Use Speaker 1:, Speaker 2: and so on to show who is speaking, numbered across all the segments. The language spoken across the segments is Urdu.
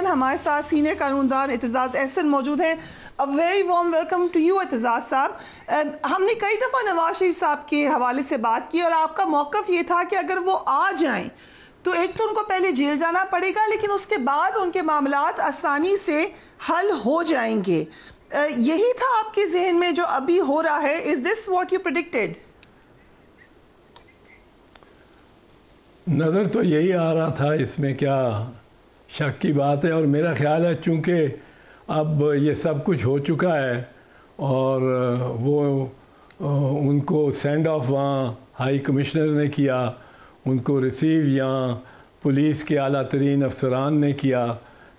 Speaker 1: ہمارے ساتھ سینئر قانون دان اعتزاز احسن موجود ہیں. Very warm welcome to you Aitzaz صاحب. ہم نے کئی دفعہ نواز شریف صاحب کے حوالے سے بات کی اور آپ کا موقف یہ تھا کہ اگر وہ آ جائیں تو ایک تو ان کو پہلے جیل جانا پڑے گا لیکن اس کے بعد ان کے معاملات آسانی سے حل ہو جائیں گے. یہی تھا آپ کے ذہن میں جو ابھی ہو رہا ہے؟ از دس واٹ یو پریڈکٹڈ؟
Speaker 2: نظر تو یہی آ رہا تھا، اس میں کیا شک کی بات ہے. اور میرا خیال ہے چونکہ اب یہ سب کچھ ہو چکا ہے اور وہ ان کو سینڈ آف وہاں ہائی کمشنر نے کیا، ان کو ریسیو یہاں پولیس کے اعلیٰ ترین افسران نے کیا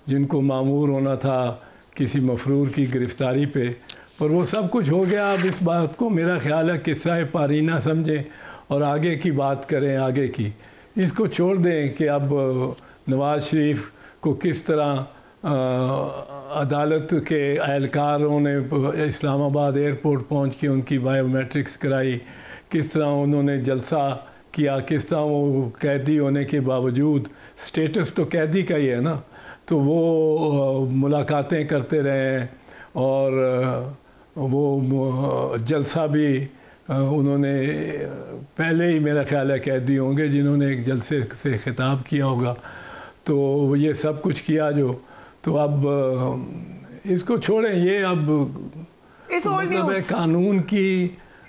Speaker 2: جن کو مامور ہونا تھا کسی مفرور کی گرفتاری پہ، پر وہ سب کچھ ہو گیا. اب اس بات کو میرا خیال ہے قصہ پارینہ سمجھیں اور آگے کی بات کریں. آگے کی اس کو چھوڑ دیں کہ اب نواز شریف کو کس طرح عدالت کے اہلکاروں نے اسلام آباد ایئرپورٹ پہنچ کے ان کی بائیو میٹرکس کرائی، کس طرح انہوں نے جلسہ کیا، کس طرح وہ قیدی ہونے کے باوجود، سٹیٹس تو قیدی کا ہی ہے نا، تو وہ ملاقاتیں کرتے رہے اور وہ جلسہ بھی انہوں نے پہلے ہی میرا خیال ہے قیدی ہوں گے جنہوں نے ایک جلسے سے خطاب کیا ہوگا. تو یہ سب کچھ کیا جو، تو اب اس کو چھوڑیں. یہ اب مطلب ہے قانون کی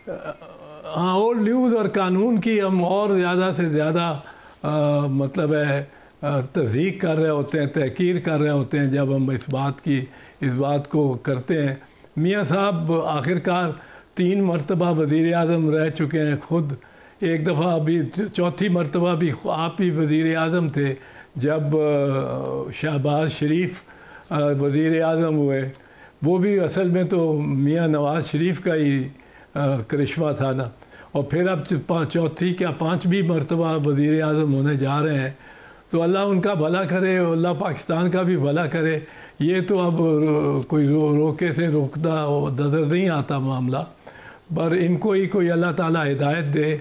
Speaker 2: اولڈ نیوز اور قانون کی ہم اور زیادہ سے زیادہ مطلب ہے تصدیق کر رہے ہوتے ہیں، تحقیر کر رہے ہوتے ہیں جب ہم اس بات کو کرتے ہیں. میاں صاحب آخرکار 3 مرتبہ وزیر اعظم رہ چکے ہیں خود. ایک دفعہ ابھی 4تھی مرتبہ بھی آپ ہی وزیر اعظم تھے جب شہباز شریف وزیر اعظم ہوئے. وہ بھی اصل میں تو میاں نواز شریف کا ہی کرشمہ تھا نا. اور پھر اب 4تھی کیا 5ویں مرتبہ وزیر اعظم ہونے جا رہے ہیں. تو اللہ ان کا بھلا کرے، اللہ پاکستان کا بھی بھلا کرے. یہ تو اب کوئی روکے سے روکتا نظر نہیں آتا معاملہ، پر ان کو ہی کوئی اللہ تعالیٰ ہدایت دے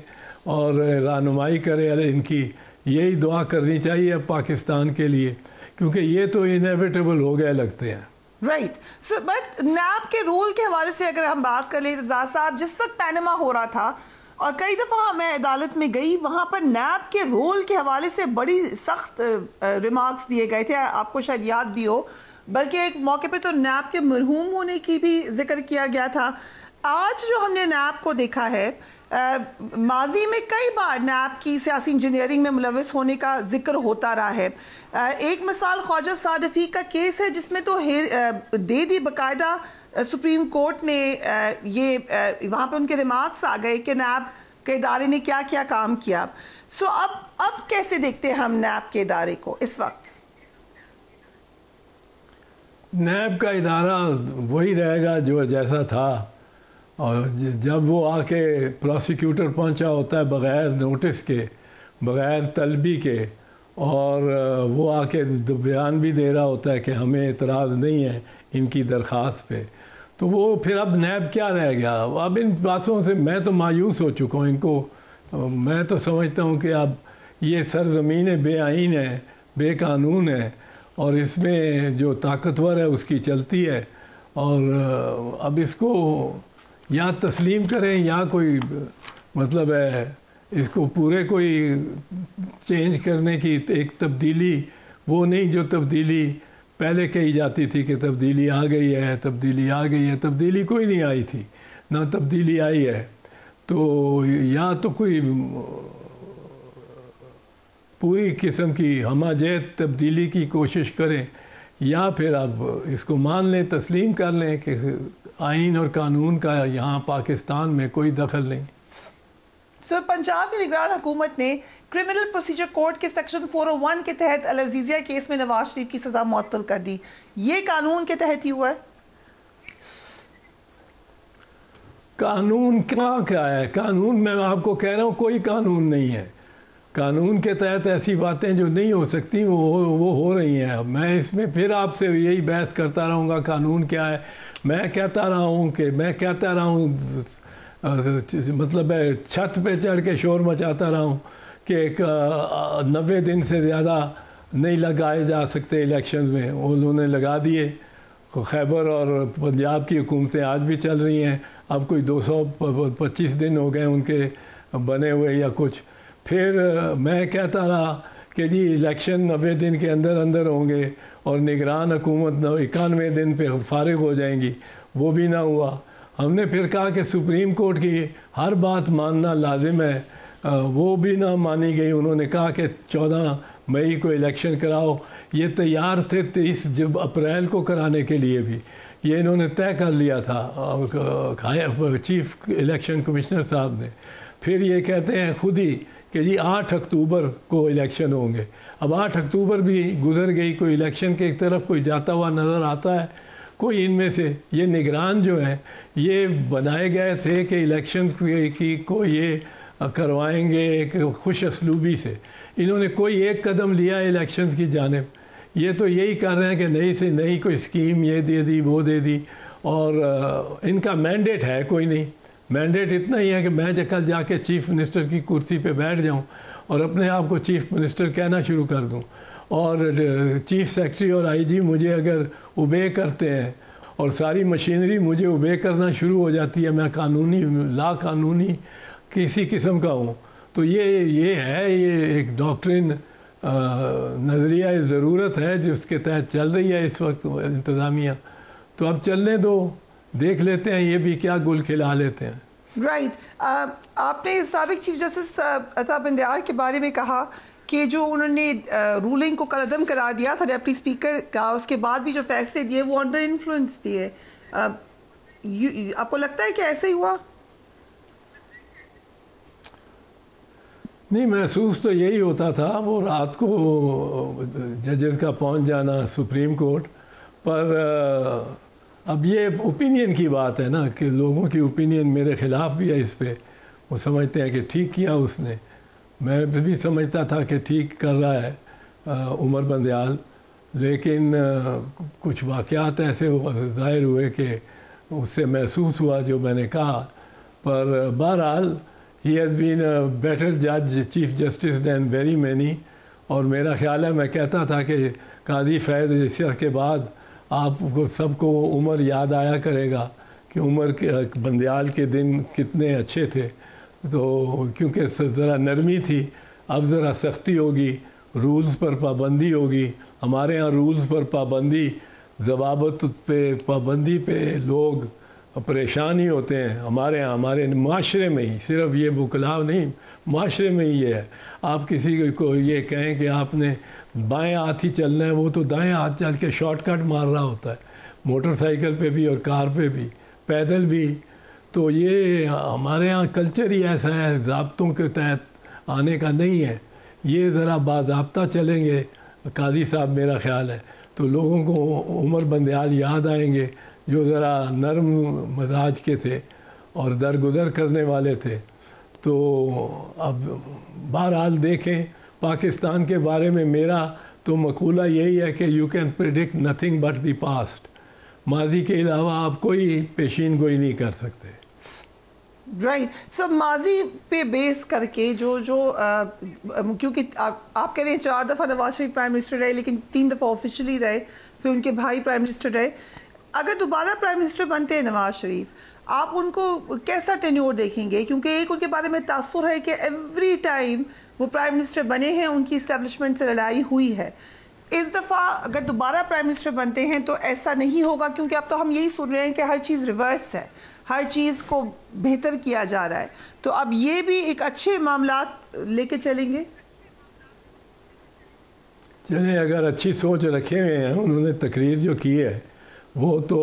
Speaker 2: اور رہنمائی کرے. ان کی یہی دعا کرنی چاہیے اب پاکستان کے لیے، کیونکہ یہ تو انیویٹیبل ہو گئے لگتے ہیں.
Speaker 1: رائٹ. سو بٹ نیب کے رول کے حوالے سے اگر ہم بات کر لیں اعتزاز صاحب، جس وقت پینما ہو رہا تھا اور کئی دفعہ میں عدالت میں گئی، وہاں پر نیب کے رول کے حوالے سے بڑی سخت ریمارکس دیے گئے تھے، آپ کو شاید یاد بھی ہو. بلکہ ایک موقع پہ تو نیب کے مرحوم ہونے کی بھی ذکر کیا گیا تھا. آج جو ہم نے نیب کو دیکھا ہے، ماضی میں کئی بار نیب کی سیاسی انجینئرنگ میں ملوث ہونے کا ذکر ہوتا رہا ہے. ایک مثال خواجہ سعد رفیق کا کیس ہے جس میں تو دے دی باقاعدہ سپریم کورٹ نے یہ وہاں پہ ان کے ریمارکس آ گئے کہ نیب کے ادارے نے کیا کیا کام کیا. سو اب کیسے دیکھتے ہیں ہم نیب کے ادارے کو اس وقت؟
Speaker 2: نیب کا ادارہ وہی رہے گا جو جیسا تھا. اور جب وہ آ کے پروسیکیوٹر پہنچا ہوتا ہے بغیر نوٹس کے، بغیر طلبی کے، اور وہ آ کے بیان بھی دے رہا ہوتا ہے کہ ہمیں اعتراض نہیں ہے ان کی درخواست پہ، تو وہ پھر اب نیب کیا رہ گیا؟ اب ان باتوں سے میں تو مایوس ہو چکا ہوں. ان کو میں تو سمجھتا ہوں کہ اب یہ سرزمین بے آئین ہے، بے قانون ہے، اور اس میں جو طاقتور ہے اس کی چلتی ہے. اور اب اس کو یا تسلیم کریں یا کوئی مطلب ہے اس کو پورے کوئی چینج کرنے کی ایک تبدیلی وہ نہیں جو تبدیلی پہلے کہی جاتی تھی کہ تبدیلی آ گئی ہے، تبدیلی آ گئی ہے. تبدیلی کوئی نہیں آئی تھی، نہ تبدیلی آئی ہے. تو یا تو کوئی پوری قسم کی ہمہ جہت تبدیلی کی کوشش کریں، یا پھر اب اس کو مان لیں، تسلیم کر لیں کہ آئین اور قانون کا یہاں پاکستان میں کوئی دخل نہیں.
Speaker 1: سو پنجاب میں نگران حکومت نے کرمنل پروسیجر کوڈ کے سیکشن 401 کے تحت العزیزیہ کیس میں نواز شریف کی سزا معطل کر دی. یہ قانون کے تحت ہی ہوا ہے؟
Speaker 2: قانون کیا ہے؟ قانون میں آپ کو کہہ رہا ہوں کوئی قانون نہیں ہے. قانون کے تحت ایسی باتیں جو نہیں ہو سکتی وہ ہو رہی ہیں. اب میں اس میں پھر آپ سے یہی بحث کرتا رہوں گا قانون کیا ہے. میں کہتا رہا ہوں مطلب ہے چھت پہ چڑھ کے شور مچاتا رہا ہوں کہ 90 دن سے زیادہ نہیں لگائے جا سکتے الیکشن میں، انہوں نے لگا دیے. خیبر اور پنجاب کی حکومتیں آج بھی چل رہی ہیں. اب کوئی 225 دن ہو گئے ان کے بنے ہوئے یا کچھ. پھر میں کہتا رہا کہ جی الیکشن 90 دن کے اندر اندر ہوں گے اور نگران حکومت 91 دن پہ فارغ ہو جائیں گی. وہ بھی نہ ہوا. ہم نے پھر کہا کہ سپریم کورٹ کی ہر بات ماننا لازم ہے، وہ بھی نہ مانی گئی. انہوں نے کہا کہ 14 مئی کو الیکشن کراؤ. یہ تیار تھے 23 اپریل کو کرانے کے لیے بھی. یہ انہوں نے طے کر لیا تھا چیف الیکشن کمشنر صاحب نے. پھر یہ کہتے ہیں خود ہی کہ جی 8 اکتوبر کو الیکشن ہوں گے. اب 8 اکتوبر بھی گزر گئی، کوئی الیکشن کی طرف کوئی جاتا ہوا نظر آتا ہے؟ کوئی ان میں سے یہ نگران جو ہیں یہ بنائے گئے تھے کہ الیکشن کی کو یہ کروائیں گے ایک خوش اسلوبی سے. انہوں نے کوئی ایک قدم لیا الیکشنز کی جانب. یہ تو یہی کر رہے ہیں کہ نئی سے نئی کوئی اسکیم یہ دے دی وہ دے دی، اور ان کا مینڈیٹ ہے کوئی نہیں. مینڈیٹ اتنا ہی ہے کہ میں کل جا کے چیف منسٹر کی کرسی پہ بیٹھ جاؤں اور اپنے آپ کو چیف منسٹر کہنا شروع کر دوں، اور چیف سیکرٹری اور آئی جی مجھے اگر اوبے کرتے ہیں اور ساری مشینری مجھے اوبے کرنا شروع ہو جاتی ہے، میں قانونی لا قانونی کسی قسم کا ہوں، تو یہ ہے یہ ایک ڈاکٹرن نظریہ ضرورت ہے جس کے تحت چل رہی ہے اس وقت انتظامیہ. تو اب چلنے دو، دیکھ لیتے ہیں یہ بھی کیا گل کھلا لیتے ہیں.
Speaker 1: رائٹ. آپ نے سابق چیف جسٹس عطا بندیال کے بارے میں کہا کہ جو انہوں نے رولنگ کو کالعدم قرار دیا تھا ڈپٹی اسپیکر کا، اس کے بعد بھی جو فیصلے دیے وہ انڈر انفلوئنس دیے. آپ کو لگتا ہے کہ ایسے ہی ہوا؟
Speaker 2: نہیں، محسوس تو یہی ہوتا تھا. وہ رات کو ججز کا پہنچ جانا سپریم کورٹ پر. اب یہ اوپینین کی بات ہے نا کہ لوگوں کی اوپینین میرے خلاف بھی ہے اس پہ. وہ سمجھتے ہیں کہ ٹھیک کیا اس نے. میں بھی سمجھتا تھا کہ ٹھیک کر رہا ہے عمر بندیال، لیکن کچھ واقعات ایسے ظاہر ہوئے کہ اس سے محسوس ہوا جو میں نے کہا. پر بہرحال he has been a better judge, chief justice than very many. اور میرا خیال ہے، میں کہتا تھا کہ قاضی فیض عیسیٰ کے بعد آپ کو سب کو عمر یاد آیا کرے گا کہ عمر بندیال کے دن کتنے اچھے تھے. تو کیونکہ ذرا نرمی تھی، اب ذرا سختی ہوگی، رولز پر پابندی ہوگی. ہمارے ہاں رولز پر پابندی، ضوابط پہ پابندی پہ لوگ پریشان ہی ہوتے ہیں. ہمارے ہاں ہمارے معاشرے میں ہی، صرف یہ وکلاء نہیں، معاشرے میں ہی یہ ہے. آپ کسی کو یہ کہیں کہ آپ نے بائیں ہاتھ ہی چلنا ہے، وہ تو دائیں ہاتھ چل کے شارٹ کٹ مار رہا ہوتا ہے، موٹر سائیکل پہ بھی اور کار پہ بھی، پیدل بھی. تو یہ ہمارے ہاں کلچر ہی ایسا ہے، ضابطوں کے تحت آنے کا نہیں ہے. یہ ذرا باضابطہ چلیں گے قاضی صاحب میرا خیال ہے تو لوگوں کو عمر بندیال یاد آئیں گے جو ذرا نرم مزاج کے تھے اور درگزر کرنے والے تھے. تو اب بہرحال دیکھیں. پاکستان کے بارے میں میرا تو مقولہ یہی ہے کہ you can predict nothing but the past. ماضی کے علاوہ آپ کوئی پیشین گوئی نہیں کر سکتے.
Speaker 1: رائٹ. سو ماضی پہ بیس کر کے جو کیونکہ آپ کہہ رہے ہیں 4 دفعہ نواز شریف پرائم منسٹر رہے لیکن 3 دفعہ آفیشلی رہے، پھر ان کے بھائی پرائم منسٹر رہے. اگر دوبارہ پرائم منسٹر بنتے ہیں نواز شریف، آپ ان کو کیسا ٹینیور دیکھیں گے؟ کیونکہ ایک ان کے بارے میں تاثر ہے کہ ایوری ٹائم وہ پرائم منسٹر بنے ہیں ان کی اسٹیبلشمنٹ سے لڑائی ہوئی ہے. اس دفعہ اگر دوبارہ پرائم منسٹر بنتے ہیں تو ایسا نہیں ہوگا، کیونکہ اب تو ہم یہی سن رہے ہیں کہ ہر چیز ریورس ہے، ہر چیز کو بہتر کیا جا رہا ہے. تو اب یہ بھی ایک اچھے معاملات لے کے چلیں گے.
Speaker 2: چلیں، اگر اچھی سوچ رکھے ہوئے ہیں انہوں نے، تقریر جو کی ہے وہ تو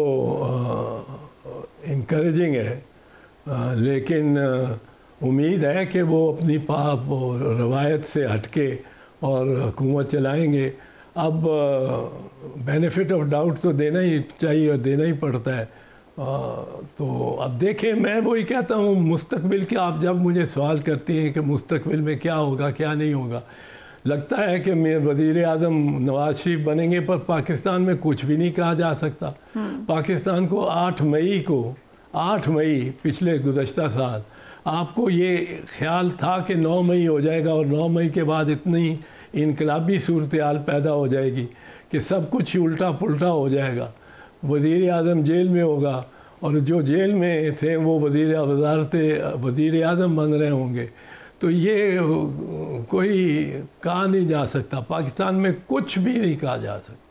Speaker 2: انکریجنگ ہے، لیکن امید ہے کہ وہ اپنی روایت سے ہٹ کے اور حکومت چلائیں گے. اب بینیفٹ آف ڈاؤٹ تو دینا ہی چاہیے اور دینا ہی پڑتا ہے. تو اب دیکھیں، میں وہی کہتا ہوں مستقبل کے، آپ جب مجھے سوال کرتی ہیں کہ مستقبل میں کیا ہوگا کیا نہیں ہوگا، لگتا ہے کہ وزیر اعظم نواز شریف بنیں گے، پر پاکستان میں کچھ بھی نہیں کہا جا سکتا. پاکستان کو 8 مئی پچھلے گزشتہ سال آپ کو یہ خیال تھا کہ 9 مئی ہو جائے گا، اور 9 مئی کے بعد اتنی انقلابی صورتحال پیدا ہو جائے گی کہ سب کچھ الٹا پلٹا ہو جائے گا. وزیر اعظم جیل میں ہوگا اور جو جیل میں تھے وہ وزیر اعظم بن رہے ہوں گے. تو یہ کوئی کہا نہیں جا سکتا. پاکستان میں کچھ بھی نہیں کہا جا سکتا.